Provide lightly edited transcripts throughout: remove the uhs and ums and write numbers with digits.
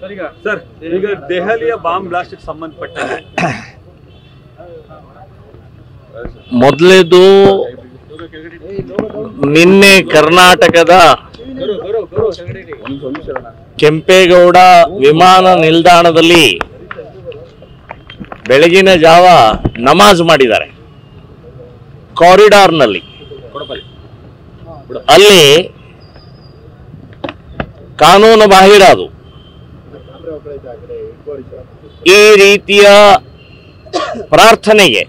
Sir, ಈಗ ದೆಹಲಿಯ bomb blast ಸಂಬಂಧಪಟ್ಟಂತೆ ಮೊದಲೇದು ನಿನ್ನೆ ಕರ್ನಾಟಕದ ಕೆಂಪೇಗೌಡ ವಿಮಾನ ನಿಲ್ದಾಣದಲ್ಲಿ ಬೆಳಗಿನ ಜಾವ ನಮಾಜ್ ಮಾಡಿದ್ದಾರೆ ಕಾರಿಡಾರ್ನಲ್ಲಿ. ಅಲ್ಲಿ ಕಾನೂನು ಬಾಹಿರ ಅದು. ಈ ರೀತಿಯ ಪ್ರಾರ್ಥನೆಗೆ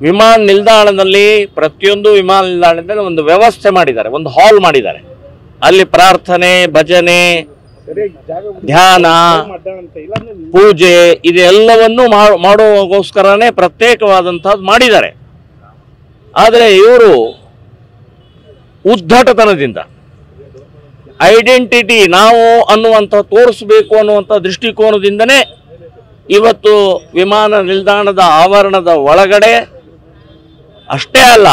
ವಿಮಾನ ನಿಲ್ದಾಣದಲ್ಲಿ ಪ್ರತಿಯೊಂದು ವಿಮಾನ ನಿಲ್ದಾಣದಲ್ಲಿ ಒಂದು ವ್ಯವಸ್ಥೆ ಮಾಡಿದ್ದಾರೆ, ಒಂದು ಹಾಲ್ ಮಾಡಿದ್ದಾರೆ. ಅಲ್ಲಿ ಪ್ರಾರ್ಥನೆ, ಭಜನೆ, ಧ್ಯಾನ, ಪೂಜೆ ಇದೆಲ್ಲವನ್ನು ಮಾಡುವಗೋಸ್ಕರನೇ ಪ್ರತ್ಯೇಕವಾದಂತಹದ್ದು ಮಾಡಿದ್ದಾರೆ. ಆದರೆ ಇವರು ಉದ್ದಟತನದಿಂದ ಐಡೆಂಟಿಟಿ ನಾವು ಅನ್ನುವಂಥ ತೋರಿಸಬೇಕು ಅನ್ನುವಂಥ ದೃಷ್ಟಿಕೋನದಿಂದನೇ ಇವತ್ತು ವಿಮಾನ ನಿಲ್ದಾಣದ ಆವರಣದ ಒಳಗಡೆ ಅಷ್ಟೇ ಅಲ್ಲ,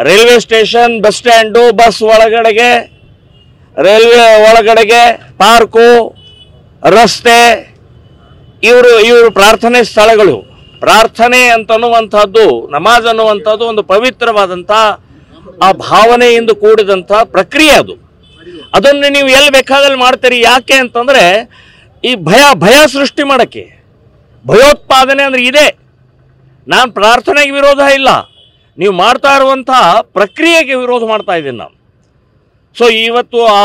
railway station, bus stand, bus ಒಳಗಡೆಗೆ, ರೈಲ್ವೆ ಒಳಗಡೆಗೆ, ಪಾರ್ಕು, ರಸ್ತೆ, ಇವರು ಪ್ರಾರ್ಥನೆ ಸ್ಥಳಗಳು. ಪ್ರಾರ್ಥನೆ ಅಂತನ್ನುವಂಥದ್ದು, ನಮಾಜ್ ಅನ್ನುವಂಥದ್ದು ಒಂದು ಪವಿತ್ರವಾದಂಥ ಆ ಭಾವನೆಯಿಂದ ಕೂಡಿದಂಥ ಪ್ರಕ್ರಿಯೆ ಅದು. ಅದನ್ನು ನೀವು ಎಲ್ಲಿ ಬೇಕಾದಲ್ಲಿ ಮಾಡ್ತೀರಿ. ಯಾಕೆ ಅಂತಂದರೆ ಈ ಭಯ ಸೃಷ್ಟಿ ಮಾಡೋಕ್ಕೆ, ಭಯೋತ್ಪಾದನೆ ಅಂದರೆ ಇದೆ. ನಾನು ಪ್ರಾರ್ಥನೆಗೆ ವಿರೋಧ ಇಲ್ಲ, ನೀವು ಮಾಡ್ತಾ ಇರುವಂಥ ಪ್ರಕ್ರಿಯೆಗೆ ವಿರೋಧ ಮಾಡ್ತಾ ಇದ್ದೀನಿ ನಾನು. ಸೊ ಇವತ್ತು ಆ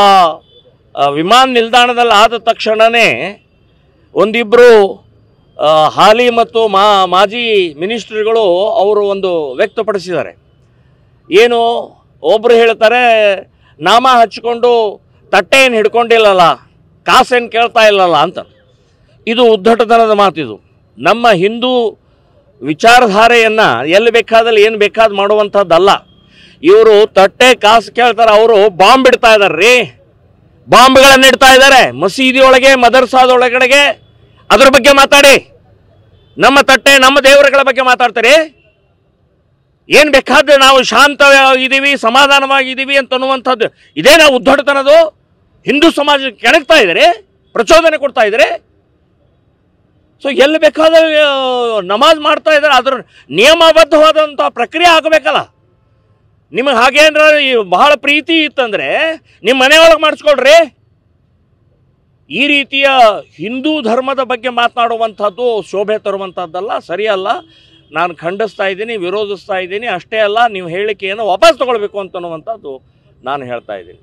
ವಿಮಾನ ನಿಲ್ದಾಣದಲ್ಲಿ ಆದ ತಕ್ಷಣವೇ ಒಂದಿಬ್ಬರು ಹಾಲಿ ಮತ್ತು ಮಾಜಿ ಮಿನಿಸ್ಟ್ರಿಗಳು ಅವರು ಒಂದು ವ್ಯಕ್ತಪಡಿಸಿದ್ದಾರೆ. ಏನು, ಒಬ್ಬರು ಹೇಳ್ತಾರೆ ನಾಮ ಹಚ್ಕೊಂಡು ತಟ್ಟೆ ಏನು ಹಿಡ್ಕೊಂಡಿಲ್ಲಲ್ಲ, ಕಾಸೇನು ಕೇಳ್ತಾ ಇಲ್ಲಲ್ಲ ಅಂತ. ಇದು ಉದ್ದಟತನದ ಮಾತಿದು. ನಮ್ಮ ಹಿಂದೂ ವಿಚಾರಧಾರೆಯನ್ನು ಎಲ್ಲಿ ಬೇಕಾದಲ್ಲಿ ಏನು ಬೇಕಾದ ಮಾಡುವಂಥದ್ದಲ್ಲ. ಇವರು ತಟ್ಟೆ ಕಾಸು ಕೇಳ್ತಾರೆ, ಅವರು ಬಾಂಬ್ ಇಡ್ತಾ ಇದ್ದಾರೆ ರೀ, ಬಾಂಬ್ಗಳನ್ನು ಇಡ್ತಾ ಇದ್ದಾರೆ ಮಸೀದಿ ಒಳಗೆ, ಮದರ್ಸಾದೊಳಗಡೆಗೆ. ಅದ್ರ ಬಗ್ಗೆ ಮಾತಾಡಿ, ನಮ್ಮ ತಟ್ಟೆ ನಮ್ಮ ದೇವರುಗಳ ಬಗ್ಗೆ ಮಾತಾಡ್ತಾರೆ. ಏನು ಬೇಕಾದ್ರೆ ನಾವು ಶಾಂತವಾಗಿದ್ದೀವಿ, ಸಮಾಧಾನವಾಗಿದ್ದೀವಿ ಅಂತನ್ನುವಂಥದ್ದು ಇದೇ ನಾವು ಉದ್ದಟತನದು. ಹಿಂದೂ ಸಮಾಜ ಕೆಣಕ್ತಾ ಇದ್ದಾರೆ, ಪ್ರಚೋದನೆ ಕೊಡ್ತಾ ಇದ್ದಾರೆ. ಸೊ ಎಲ್ಲಿ ಬೇಕಾದ್ರೆ ನಮಾಜ್ ಮಾಡ್ತಾ ಇದ್ದಾರೆ, ಅದರ ನಿಯಮಬದ್ಧವಾದಂಥ ಪ್ರಕ್ರಿಯೆ ಆಗಬೇಕಲ್ಲ. ನಿಮಗೆ ಹಾಗೇನ್ರ ಬಹಳ ಪ್ರೀತಿ ಇತ್ತಂದರೆ ನಿಮ್ಮ ಮನೆಯೊಳಗೆ ಮಾಡಿಸ್ಕೊಳ್ರಿ. ಈ ರೀತಿಯ ಹಿಂದೂ ಧರ್ಮದ ಬಗ್ಗೆ ಮಾತನಾಡುವಂಥದ್ದು ಶೋಭೆ ತರುವಂಥದ್ದಲ್ಲ, ಸರಿಯಲ್ಲ. ನಾನು ಖಂಡಿಸ್ತಾ ಇದ್ದೀನಿ, ವಿರೋಧಿಸ್ತಾ ಇದ್ದೀನಿ. ಅಷ್ಟೇ ಅಲ್ಲ, ನೀವು ಹೇಳಿಕೆಯನ್ನು ವಾಪಸ್ ತಗೊಳ್ಬೇಕು ಅಂತನ್ನುವಂಥದ್ದು ನಾನು ಹೇಳ್ತಾ ಇದ್ದೀನಿ.